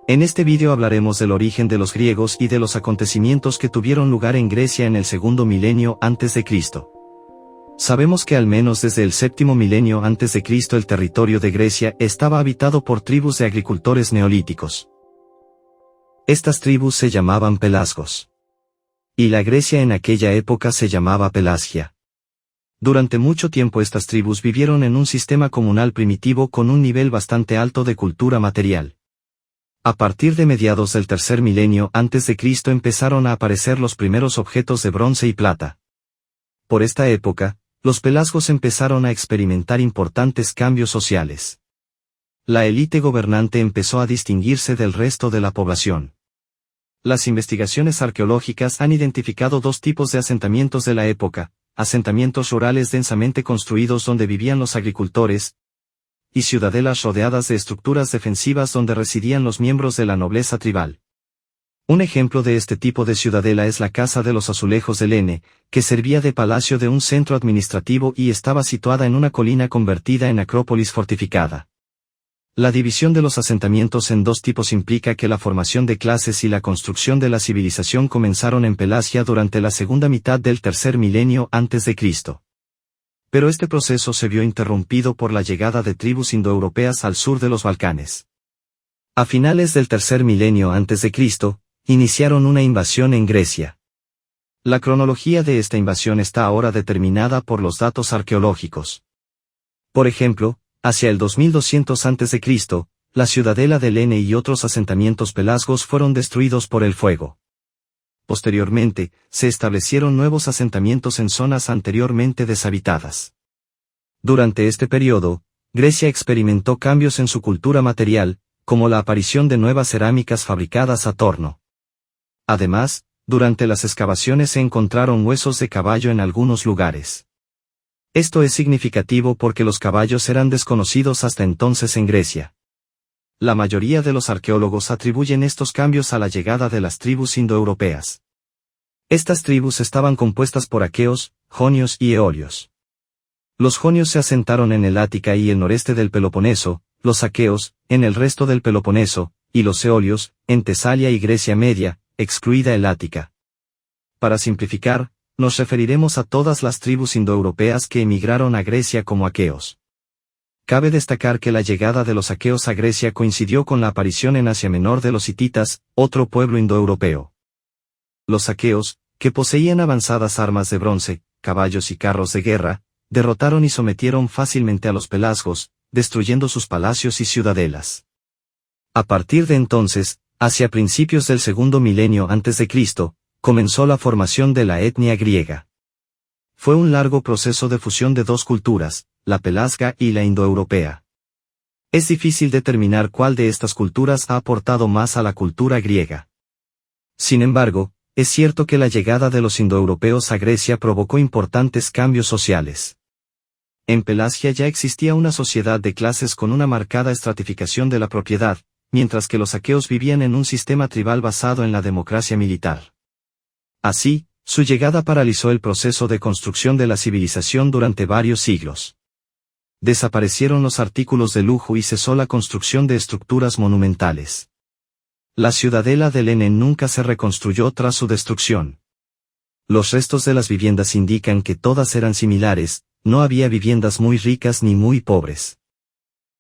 En este vídeo hablaremos del origen de los griegos y de los acontecimientos que tuvieron lugar en Grecia en el segundo milenio antes de Cristo. Sabemos que al menos desde el séptimo milenio antes de Cristo el territorio de Grecia estaba habitado por tribus de agricultores neolíticos. Estas tribus se llamaban pelasgos. Y la Grecia en aquella época se llamaba Pelasgia. Durante mucho tiempo estas tribus vivieron en un sistema comunal primitivo con un nivel bastante alto de cultura material. A partir de mediados del tercer milenio antes de Cristo empezaron a aparecer los primeros objetos de bronce y plata. Por esta época, los pelasgos empezaron a experimentar importantes cambios sociales. La élite gobernante empezó a distinguirse del resto de la población. Las investigaciones arqueológicas han identificado dos tipos de asentamientos de la época: asentamientos rurales densamente construidos donde vivían los agricultores, y ciudadelas rodeadas de estructuras defensivas donde residían los miembros de la nobleza tribal. Un ejemplo de este tipo de ciudadela es la Casa de los Azulejos de Lene, que servía de palacio de un centro administrativo y estaba situada en una colina convertida en acrópolis fortificada. La división de los asentamientos en dos tipos implica que la formación de clases y la construcción de la civilización comenzaron en Pelasgia durante la segunda mitad del tercer milenio antes de Cristo. Pero este proceso se vio interrumpido por la llegada de tribus indoeuropeas al sur de los Balcanes. A finales del tercer milenio antes de Cristo, iniciaron una invasión en Grecia. La cronología de esta invasión está ahora determinada por los datos arqueológicos. Por ejemplo, hacia el 2200 a.C., la ciudadela de Lene y otros asentamientos pelasgos fueron destruidos por el fuego. Posteriormente, se establecieron nuevos asentamientos en zonas anteriormente deshabitadas. Durante este periodo, Grecia experimentó cambios en su cultura material, como la aparición de nuevas cerámicas fabricadas a torno. Además, durante las excavaciones se encontraron huesos de caballo en algunos lugares. Esto es significativo porque los caballos eran desconocidos hasta entonces en Grecia. La mayoría de los arqueólogos atribuyen estos cambios a la llegada de las tribus indoeuropeas. Estas tribus estaban compuestas por aqueos, jonios y eolios. Los jonios se asentaron en el Ática y el noreste del Peloponeso, los aqueos, en el resto del Peloponeso, y los eolios, en Tesalia y Grecia Media, excluida el Ática. Para simplificar, nos referiremos a todas las tribus indoeuropeas que emigraron a Grecia como aqueos. Cabe destacar que la llegada de los aqueos a Grecia coincidió con la aparición en Asia Menor de los hititas, otro pueblo indoeuropeo. Los aqueos, que poseían avanzadas armas de bronce, caballos y carros de guerra, derrotaron y sometieron fácilmente a los pelasgos, destruyendo sus palacios y ciudadelas. A partir de entonces, hacia principios del segundo milenio antes de Cristo, comenzó la formación de la etnia griega. Fue un largo proceso de fusión de dos culturas, la pelasga y la indoeuropea. Es difícil determinar cuál de estas culturas ha aportado más a la cultura griega. Sin embargo, es cierto que la llegada de los indoeuropeos a Grecia provocó importantes cambios sociales. En Pelasgia ya existía una sociedad de clases con una marcada estratificación de la propiedad, mientras que los aqueos vivían en un sistema tribal basado en la democracia militar. Así, su llegada paralizó el proceso de construcción de la civilización durante varios siglos. Desaparecieron los artículos de lujo y cesó la construcción de estructuras monumentales. La ciudadela de Lene nunca se reconstruyó tras su destrucción. Los restos de las viviendas indican que todas eran similares, no había viviendas muy ricas ni muy pobres.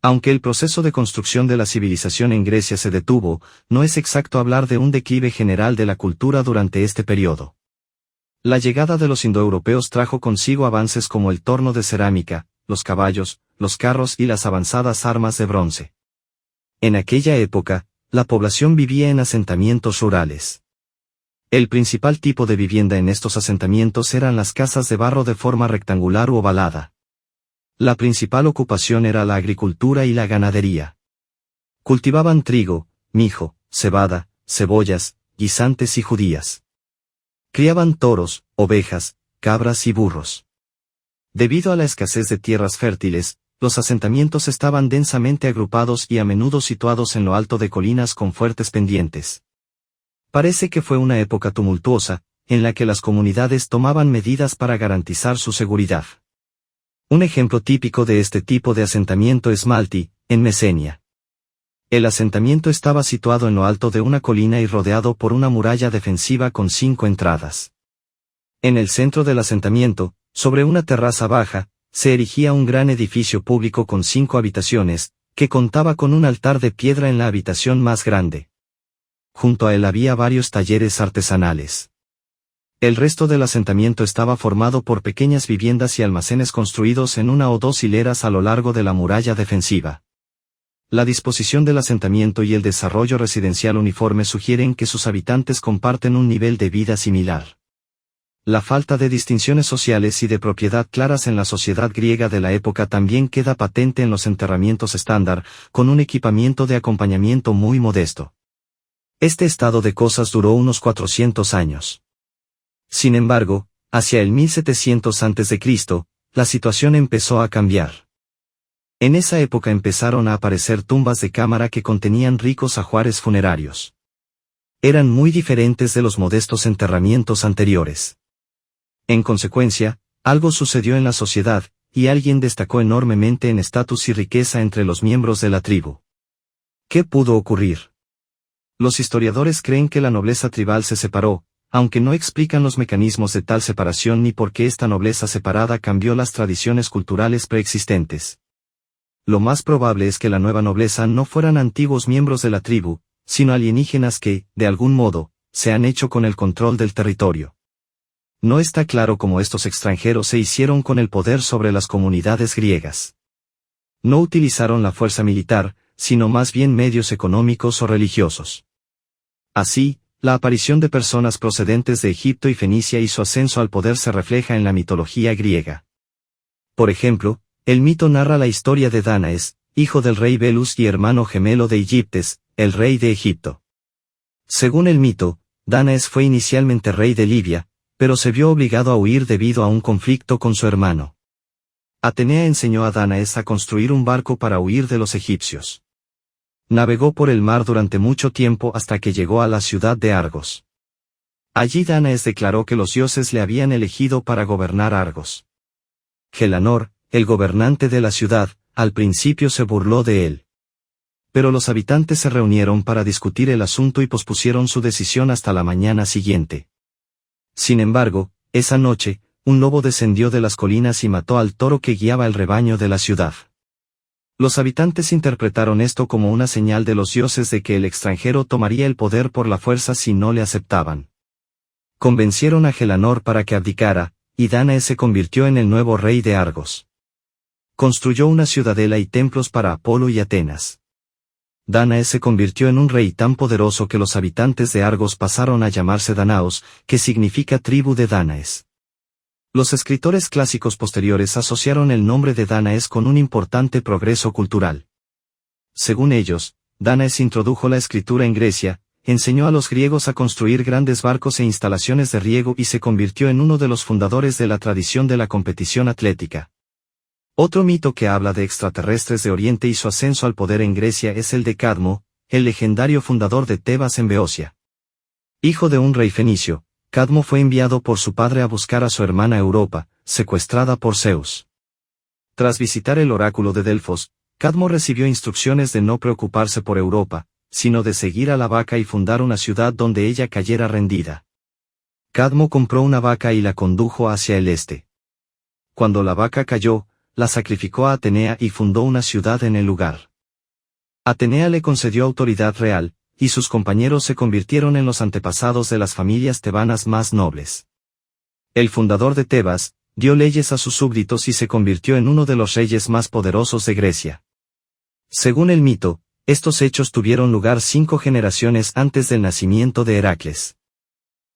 Aunque el proceso de construcción de la civilización en Grecia se detuvo, no es exacto hablar de un declive general de la cultura durante este periodo. La llegada de los indoeuropeos trajo consigo avances como el torno de cerámica, los caballos, los carros y las avanzadas armas de bronce. En aquella época, la población vivía en asentamientos rurales. El principal tipo de vivienda en estos asentamientos eran las casas de barro de forma rectangular u ovalada. La principal ocupación era la agricultura y la ganadería. Cultivaban trigo, mijo, cebada, cebollas, guisantes y judías. Criaban toros, ovejas, cabras y burros. Debido a la escasez de tierras fértiles, los asentamientos estaban densamente agrupados y a menudo situados en lo alto de colinas con fuertes pendientes. Parece que fue una época tumultuosa, en la que las comunidades tomaban medidas para garantizar su seguridad. Un ejemplo típico de este tipo de asentamiento es Malti, en Mesenia. El asentamiento estaba situado en lo alto de una colina y rodeado por una muralla defensiva con 5 entradas. En el centro del asentamiento, sobre una terraza baja, se erigía un gran edificio público con 5 habitaciones, que contaba con un altar de piedra en la habitación más grande. Junto a él había varios talleres artesanales. El resto del asentamiento estaba formado por pequeñas viviendas y almacenes construidos en 1 o 2 hileras a lo largo de la muralla defensiva. La disposición del asentamiento y el desarrollo residencial uniforme sugieren que sus habitantes comparten un nivel de vida similar. La falta de distinciones sociales y de propiedad claras en la sociedad griega de la época también queda patente en los enterramientos estándar, con un equipamiento de acompañamiento muy modesto. Este estado de cosas duró unos 400 años. Sin embargo, hacia el 1700 a.C., la situación empezó a cambiar. En esa época empezaron a aparecer tumbas de cámara que contenían ricos ajuares funerarios. Eran muy diferentes de los modestos enterramientos anteriores. En consecuencia, algo sucedió en la sociedad, y alguien destacó enormemente en estatus y riqueza entre los miembros de la tribu. ¿Qué pudo ocurrir? Los historiadores creen que la nobleza tribal se separó, aunque no explican los mecanismos de tal separación ni por qué esta nobleza separada cambió las tradiciones culturales preexistentes. Lo más probable es que la nueva nobleza no fueran antiguos miembros de la tribu, sino alienígenas que, de algún modo, se han hecho con el control del territorio. No está claro cómo estos extranjeros se hicieron con el poder sobre las comunidades griegas. No utilizaron la fuerza militar, sino más bien medios económicos o religiosos. Así, la aparición de personas procedentes de Egipto y Fenicia y su ascenso al poder se refleja en la mitología griega. Por ejemplo, el mito narra la historia de Danaes, hijo del rey Belus y hermano gemelo de Egiptes, el rey de Egipto. Según el mito, Danaes fue inicialmente rey de Libia, pero se vio obligado a huir debido a un conflicto con su hermano. Atenea enseñó a Danaes a construir un barco para huir de los egipcios. Navegó por el mar durante mucho tiempo hasta que llegó a la ciudad de Argos. Allí Danaes declaró que los dioses le habían elegido para gobernar Argos. Gelanor, el gobernante de la ciudad, al principio se burló de él. Pero los habitantes se reunieron para discutir el asunto y pospusieron su decisión hasta la mañana siguiente. Sin embargo, esa noche, un lobo descendió de las colinas y mató al toro que guiaba el rebaño de la ciudad. Los habitantes interpretaron esto como una señal de los dioses de que el extranjero tomaría el poder por la fuerza si no le aceptaban. Convencieron a Gelanor para que abdicara, y Danaes se convirtió en el nuevo rey de Argos. Construyó una ciudadela y templos para Apolo y Atenas. Danaes se convirtió en un rey tan poderoso que los habitantes de Argos pasaron a llamarse Danaos, que significa tribu de Danaes. Los escritores clásicos posteriores asociaron el nombre de Danaes con un importante progreso cultural. Según ellos, Danaes introdujo la escritura en Grecia, enseñó a los griegos a construir grandes barcos e instalaciones de riego y se convirtió en uno de los fundadores de la tradición de la competición atlética. Otro mito que habla de extraterrestres de Oriente y su ascenso al poder en Grecia es el de Cadmo, el legendario fundador de Tebas en Beocia. Hijo de un rey fenicio, Cadmo fue enviado por su padre a buscar a su hermana Europa, secuestrada por Zeus. Tras visitar el oráculo de Delfos, Cadmo recibió instrucciones de no preocuparse por Europa, sino de seguir a la vaca y fundar una ciudad donde ella cayera rendida. Cadmo compró una vaca y la condujo hacia el este. Cuando la vaca cayó, la sacrificó a Atenea y fundó una ciudad en el lugar. Atenea le concedió autoridad real, y sus compañeros se convirtieron en los antepasados de las familias tebanas más nobles. El fundador de Tebas, dio leyes a sus súbditos y se convirtió en uno de los reyes más poderosos de Grecia. Según el mito, estos hechos tuvieron lugar 5 generaciones antes del nacimiento de Heracles.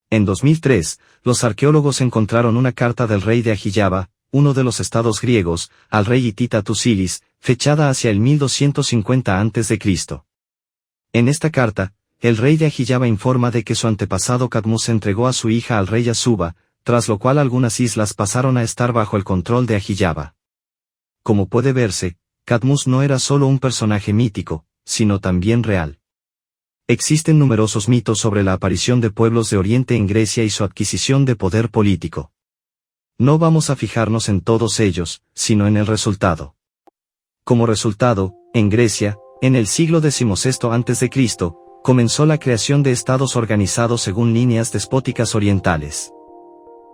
En 2003, los arqueólogos encontraron una carta del rey de Agiyaba, uno de los estados griegos, al rey hitita Tusilis, fechada hacia el 1250 a.C. En esta carta, el rey de Agiyaba informa de que su antepasado Cadmus entregó a su hija al rey Asuba, tras lo cual algunas islas pasaron a estar bajo el control de Agiyaba. Como puede verse, Cadmus no era solo un personaje mítico, sino también real. Existen numerosos mitos sobre la aparición de pueblos de Oriente en Grecia y su adquisición de poder político. No vamos a fijarnos en todos ellos, sino en el resultado. Como resultado, en Grecia, En el siglo XVI a.C., comenzó la creación de estados organizados según líneas despóticas orientales.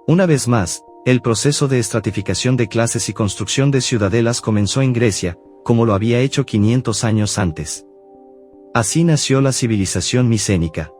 Una vez más, el proceso de estratificación de clases y construcción de ciudadelas comenzó en Grecia, como lo había hecho 500 años antes. Así nació la civilización micénica.